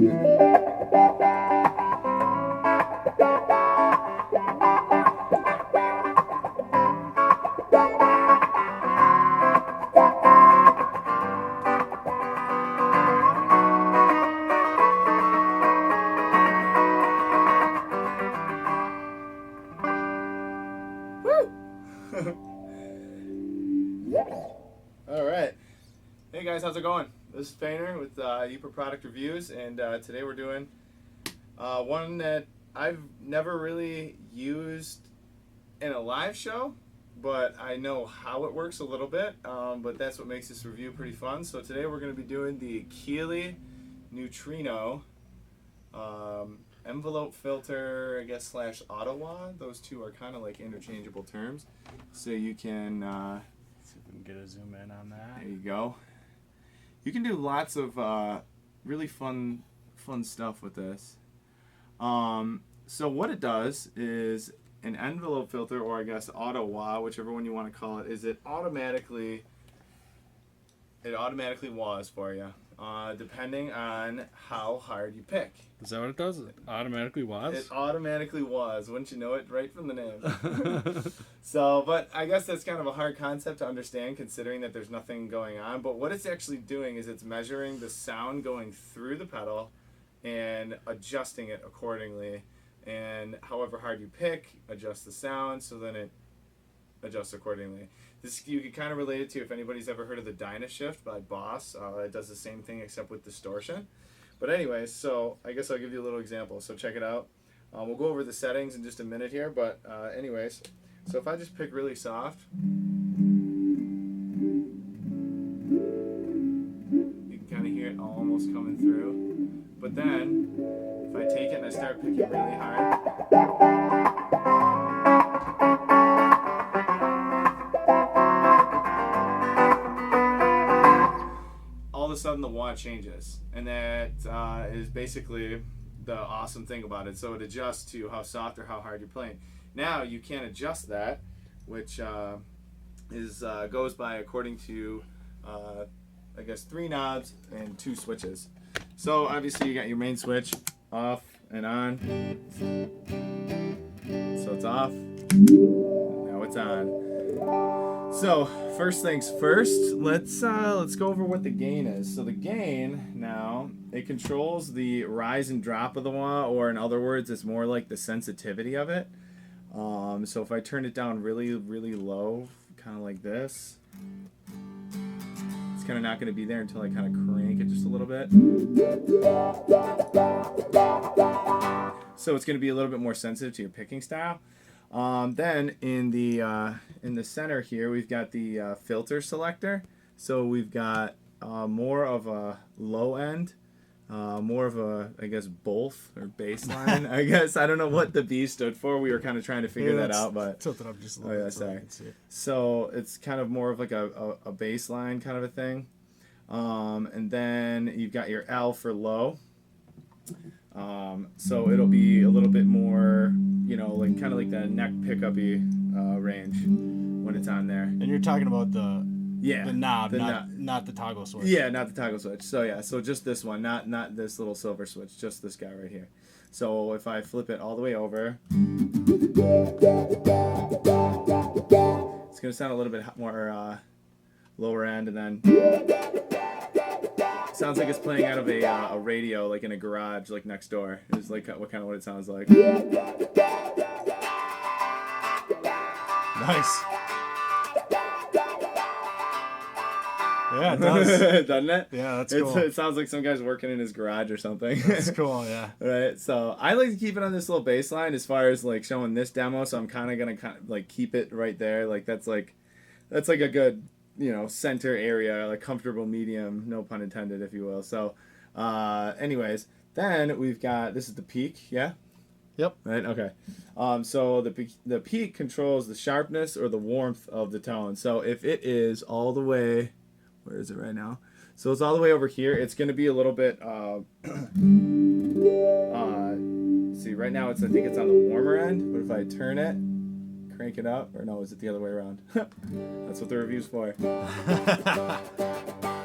All right. Hey guys, how's it going? This is Fainer with Ypres Product Reviews, and today we're doing one that I've never really used in a live show, but I know how it works a little bit, but that's what makes this review pretty fun. So today we're going to be doing the Keeley Neutrino envelope filter, I guess, slash Ottawa. Those two are kind of like interchangeable terms. So you can... see if we can get a zoom in on that. There you go. You can do lots of really fun stuff with this. So what it does is an envelope filter, or I guess Ottawa, whichever one you want to call it, is it automatically wahs for you, depending on how hard you pick. Is that what it does? It automatically was? It automatically was. Wouldn't you know it right from the name? So, but I guess that's kind of a hard concept to understand considering that there's nothing going on. But what it's actually doing is it's measuring the sound going through the pedal and adjusting it accordingly. And however hard you pick, adjust the sound, so then it adjusts accordingly. This you can kind of relate it to if anybody's ever heard of the Dynashift by Boss. It does the same thing except with distortion. But anyways, so I guess I'll give you a little example. So check it out. We'll go over the settings in just a minute here. But anyways, so if I just pick really soft, you can kind of hear it almost coming through. But then, if I take it and I start picking really hard, all of a sudden the wah changes, and that is basically the awesome thing about it. So it adjusts to how soft or how hard you're playing. Now you can adjust that, which goes by according to I guess 3 knobs and 2 switches. So obviously you got your main switch off and on. So it's off. Now it's on. So first things first, let's go over what the gain is. So the gain now, it controls the rise and drop of the wah, or in other words, it's more like the sensitivity of it. So if I turn it down really, really low, kind of like this, it's kind of not going to be there until I kind of crank it just a little bit. So it's going to be a little bit more sensitive to your picking style. Then in the center here, we've got the filter selector. So we've got more of a low end, more of a, I guess, both or baseline. I guess I don't know what the B stood for. We were kind of trying to figure that out, but tilt it up just a little bit so I can see it. So it's kind of more of like a baseline kind of a thing. And then you've got your L for low. So it'll be a little bit more, like kind of like the neck pickup-y range when it's on there. And you're talking about the knob, knob. Not the toggle switch. Yeah, not the toggle switch. So yeah, so just this one, not this little silver switch, just this guy right here. So if I flip it all the way over, it's gonna sound a little bit more lower end, and then sounds like it's playing out of a radio, like in a garage, like next door. It's like what it sounds like. Nice. Yeah, it does. Doesn't it? Yeah, that's cool. It sounds like some guy's working in his garage or something. That's cool, yeah. Right, so I like to keep it on this little bass line as far as like showing this demo, so I'm kind of gonna like keep it right there. Like that's like a good, center area, like comfortable medium, no pun intended, if you will. So anyways, then we've got, this is the peak, yeah? Yep. Right, okay. So the peak controls the sharpness or the warmth of the tone. So if it is all the way, where is it right now? So it's all the way over here. It's going to be a little bit, see, right now I think it's on the warmer end, but if I turn it, crank it up, or no, is it the other way around? That's what the review's for.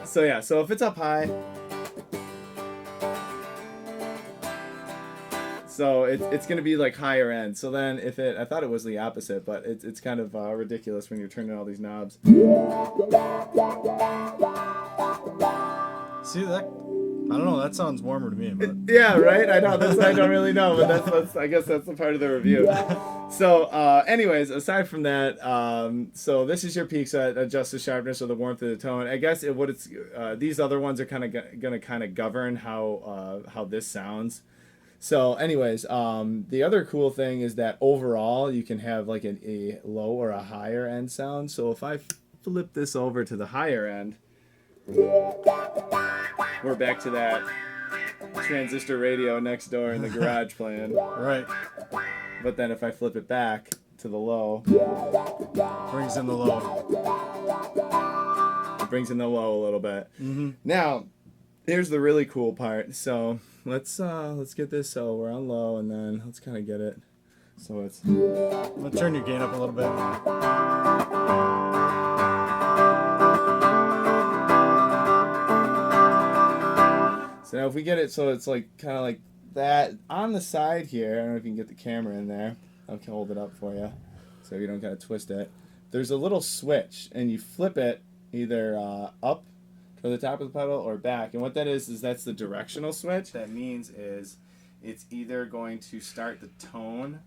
So yeah, so if it's up high, So it's going to be like higher end. So then I thought it was the opposite, but it's kind of ridiculous when you're turning all these knobs. See that? I don't know. That sounds warmer to me, but Yeah, right. I know. That's I don't really know, but that's I guess that's the part of the review. So, anyways, aside from that, so this is your peak. So it adjusts the sharpness or the warmth of the tone. I guess these other ones are kind of gonna kind of govern how this sounds. So, anyways, the other cool thing is that overall you can have like a low or a higher end sound. So if I flip this over to the higher end, we're back to that transistor radio next door in the garage playing. right. But then if I flip it back to the low, Brings in the low. it brings in the low a little bit. Mm-hmm. Now, here's the really cool part. So let's get this. So we're on low, and then let's kind of get it. So it's. I'm gonna turn your gain up a little bit. So now if we get it, so it's like kind of like that on the side here. I don't know if you can get the camera in there. I'll hold it up for you, so you don't gotta twist it. There's a little switch, and you flip it either up to the top of the pedal or back. And what that is that's the directional switch. That means is it's either going to start the tone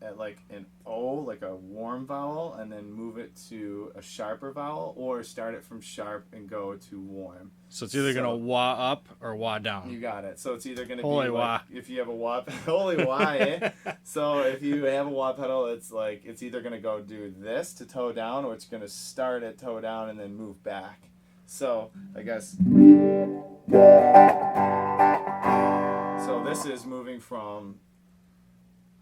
at like an O, like a warm vowel, and then move it to a sharper vowel, or start it from sharp and go to warm. So it's either gonna wah up or wah down. You got it. So it's either going to Holy be wah. like, if you have a wah, holy wah, eh? So if you have a wah pedal, it's like, it's either going to go do this to toe down, or it's going to start at toe down and then move back. So I guess, so this is moving from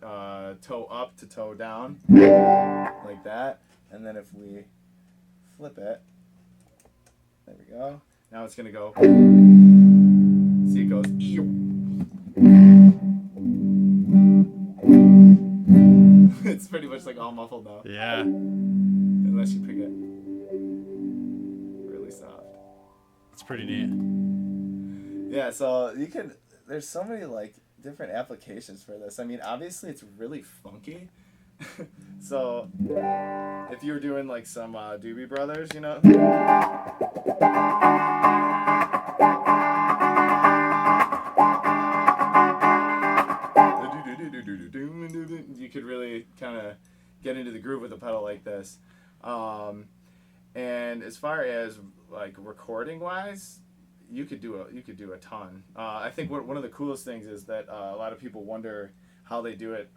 toe up to toe down, like that. And then if we flip it, there we go. Now it's going to go, see it goes, it's pretty much like all muffled now. Yeah. Unless you pick it really soft. It's pretty neat. Yeah, so you can, there's so many like different applications for this. I mean, obviously it's really funky. So if you were doing like some Doobie Brothers, you know, you could really kind of get into the groove with a pedal like this. And as far as like recording wise, you could do a ton. I think one of the coolest things is that a lot of people wonder how they do it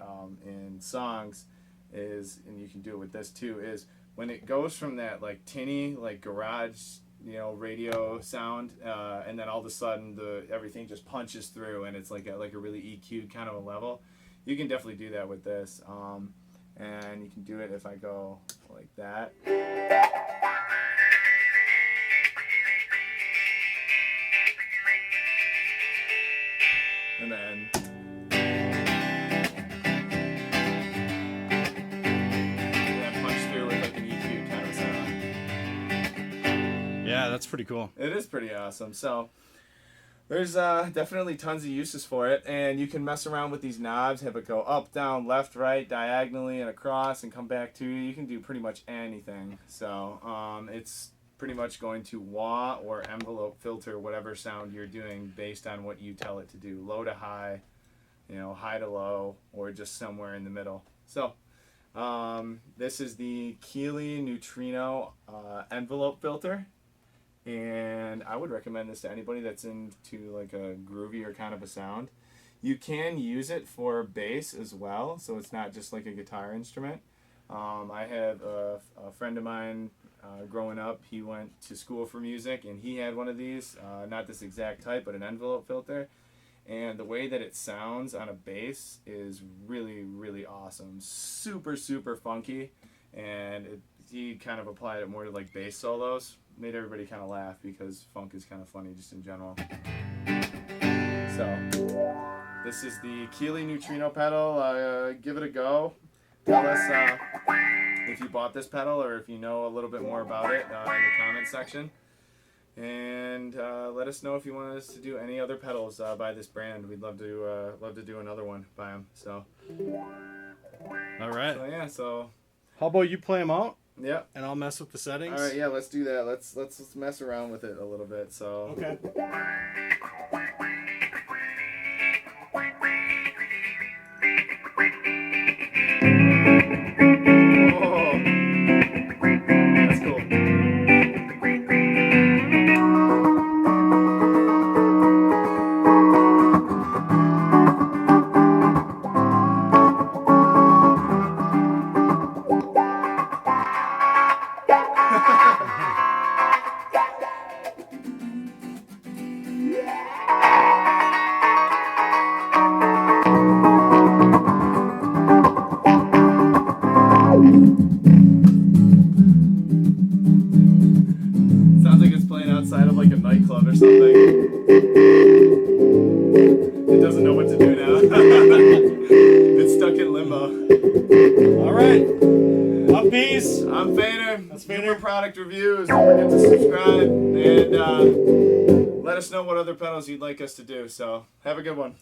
in songs is, and you can do it with this too, is when it goes from that like tinny like garage, you know, radio sound, and then all of a sudden everything just punches through and it's like a really EQ'd kind of a level. You can definitely do that with this, and you can do it if I go like that. And then punch through with like an EQ kind of sound. Yeah, that's pretty cool. It is pretty awesome. So there's definitely tons of uses for it, and you can mess around with these knobs, have it go up, down, left, right, diagonally, and across, and come back to you. You can do pretty much anything. So it's pretty much going to wah or envelope filter whatever sound you're doing based on what you tell it to do. Low to high, you know, high to low, or just somewhere in the middle. So this is the Keeley Neutrino envelope filter. And I would recommend this to anybody that's into like a groovier kind of a sound. You can use it for bass as well, so it's not just like a guitar instrument. I have a friend of mine growing up, he went to school for music, and he had one of these, not this exact type, but an envelope filter. And the way that it sounds on a bass is really, really awesome. Super, super funky. And he kind of applied it more to like bass solos. Made everybody kind of laugh because funk is kind of funny just in general. So, this is the Keeley Neutrino pedal. Give it a go. Tell us if you bought this pedal or if you know a little bit more about it in the comment section. And let us know if you want us to do any other pedals by this brand. We'd love to do another one by them. So. All right. So yeah. So. How about you play them out? Yeah. And I'll mess with the settings. All right. Yeah. Let's do that. Let's mess around with it a little bit. So. Okay. That's cool. Sounds like it's playing outside of like a nightclub or something. It doesn't know what to do now. It's stuck in limbo. All right. I'm Bees. I'm Fader. That's Fader Fader. Product Reviews. Don't forget to subscribe and let us know what other pedals you'd like us to do. So have a good one.